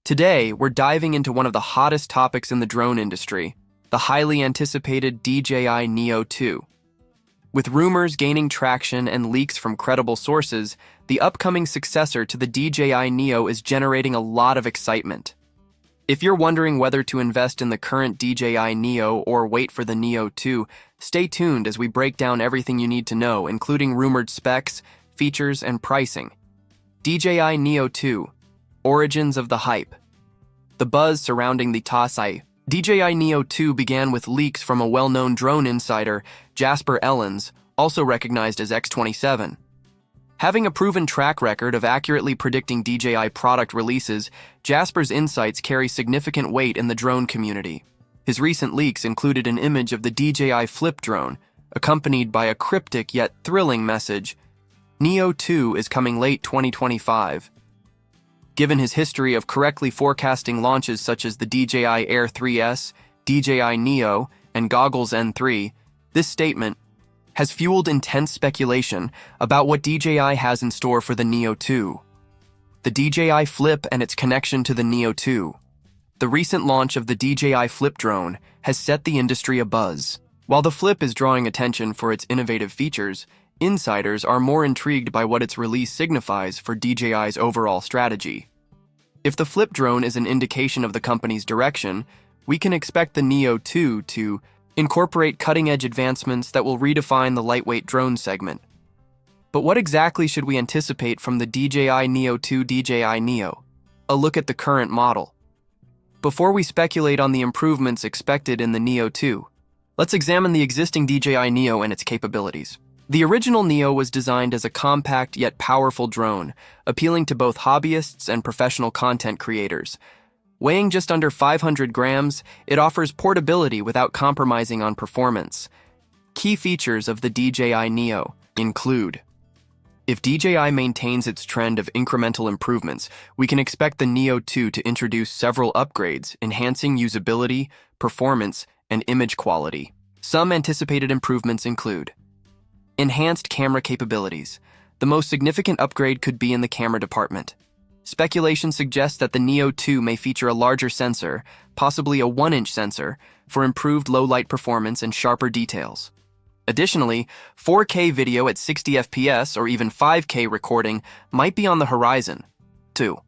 Today, we're diving into one of the hottest topics in the drone industry, the highly anticipated DJI Neo 2. With rumors gaining traction and leaks from credible sources, the upcoming successor to the DJI Neo is generating a lot of excitement. If you're wondering whether to invest in the current DJI Neo or wait for the Neo 2, stay tuned as we break down everything you need to know, including rumored specs, features, and pricing. DJI Neo 2. Origins of the hype. The buzz surrounding the DJI Neo 2 began with leaks from a well-known drone insider, Jasper Ellens, also recognized as X27. Having a proven track record of accurately predicting DJI product releases, Jasper's insights carry significant weight in the drone community. His recent leaks included an image of the DJI Flip drone, accompanied by a cryptic yet thrilling message: Neo 2 is coming late 2025. Given his history of correctly forecasting launches such as the DJI Air 3S, DJI Neo, and Goggles N3, this statement has fueled intense speculation about what DJI has in store for the Neo 2. The DJI Flip and its connection to the Neo 2. The recent launch of the DJI Flip drone has set the industry abuzz. While the Flip is drawing attention for its innovative features, insiders are more intrigued by what its release signifies for DJI's overall strategy. If the Flip drone is an indication of the company's direction, we can expect the Neo 2 to incorporate cutting-edge advancements that will redefine the lightweight drone segment. But what exactly should we anticipate from the DJI Neo 2 DJI Neo? A look at the current model. Before we speculate on the improvements expected in the Neo 2, let's examine the existing DJI Neo and its capabilities. The original Neo was designed as a compact yet powerful drone, appealing to both hobbyists and professional content creators. Weighing just under 500 grams, it offers portability without compromising on performance. Key features of the DJI Neo include: if DJI maintains its trend of incremental improvements, we can expect the Neo 2 to introduce several upgrades, enhancing usability, performance, and image quality. Some anticipated improvements include: enhanced camera capabilities. The most significant upgrade could be in the camera department. Speculation suggests that the Neo 2 may feature a larger sensor, possibly a 1-inch sensor, for improved low-light performance and sharper details. Additionally, 4K video at 60 FPS or even 5K recording might be on the horizon. 2.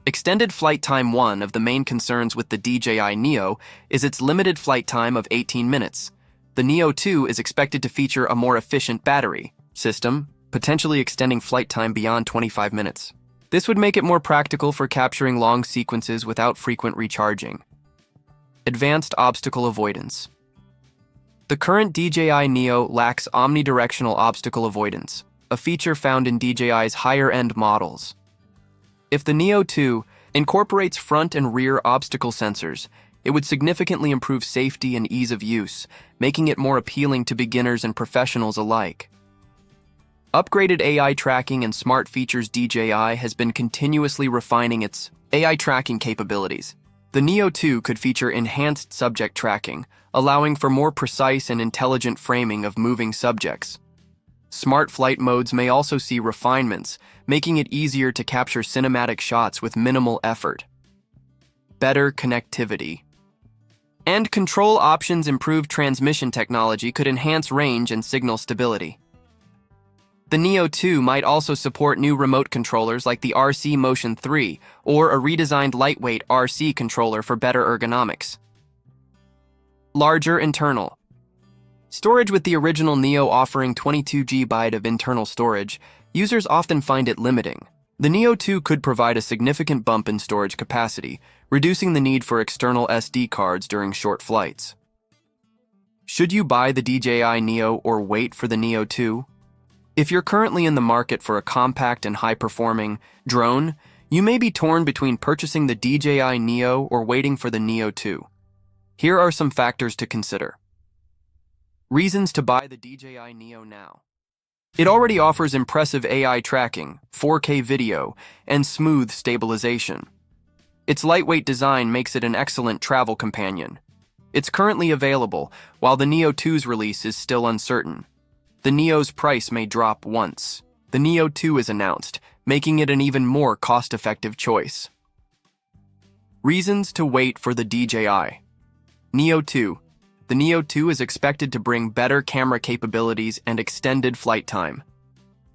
Extended flight time. One of the main concerns with the DJI Neo is its limited flight time of 18 minutes. The Neo 2 is expected to feature a more efficient battery system, potentially extending flight time beyond 25 minutes. This would make it more practical for capturing long sequences without frequent recharging. Advanced obstacle avoidance. The current DJI Neo lacks omnidirectional obstacle avoidance, a feature found in DJI's higher-end models. If the Neo 2 incorporates front and rear obstacle sensors, it would significantly improve safety and ease of use, making it more appealing to beginners and professionals alike. Upgraded AI tracking and smart features. DJI has been continuously refining its AI tracking capabilities. The Neo 2 could feature enhanced subject tracking, allowing for more precise and intelligent framing of moving subjects. Smart flight modes may also see refinements, making it easier to capture cinematic shots with minimal effort. Better connectivity. And control options. Improved transmission technology could enhance range and signal stability. The Neo 2 might also support new remote controllers like the RC Motion 3 or a redesigned lightweight RC controller for better ergonomics. Larger internal storage. With the original Neo offering 22 GB of internal storage, users often find it limiting. The Neo 2 could provide a significant bump in storage capacity, reducing the need for external SD cards during short flights. Should you buy the DJI Neo or wait for the Neo 2? If you're currently in the market for a compact and high-performing drone, you may be torn between purchasing the DJI Neo or waiting for the Neo 2. Here are some factors to consider. Reasons to buy the DJI Neo now. It already offers impressive AI tracking, 4K video, and smooth stabilization. Its lightweight design makes it an excellent travel companion. It's currently available, while the Neo 2's release is still uncertain. The Neo's price may drop once the Neo 2 is announced, making it an even more cost-effective choice. Reasons to wait for the DJI Neo 2. The Neo 2 is expected to bring better camera capabilities and extended flight time.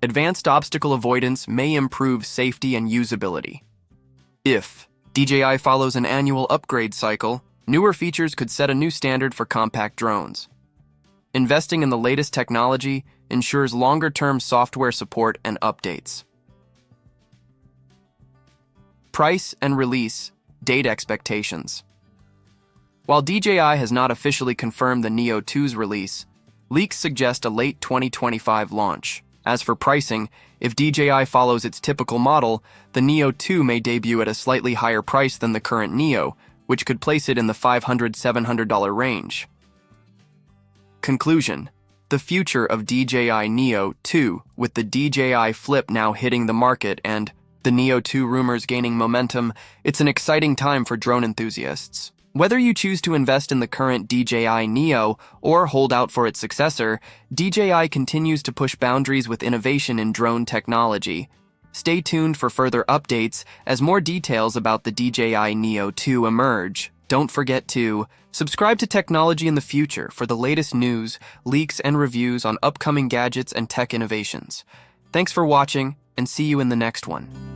Advanced obstacle avoidance may improve safety and usability. If DJI follows an annual upgrade cycle, newer features could set a new standard for compact drones. Investing in the latest technology ensures longer-term software support and updates. Price and release, date expectations. While DJI has not officially confirmed the Neo 2's release, leaks suggest a late 2025 launch. As for pricing, if DJI follows its typical model, the Neo 2 may debut at a slightly higher price than the current Neo, which could place it in the $500–$700 range. Conclusion: the future of DJI Neo 2, with the DJI Flip now hitting the market and the Neo 2 rumors gaining momentum, it's an exciting time for drone enthusiasts. Whether you choose to invest in the current DJI Neo or hold out for its successor, DJI continues to push boundaries with innovation in drone technology. Stay tuned for further updates as more details about the DJI Neo 2 emerge. Don't forget to subscribe to Technology in the Future for the latest news, leaks, and reviews on upcoming gadgets and tech innovations. Thanks for watching, and see you in the next one.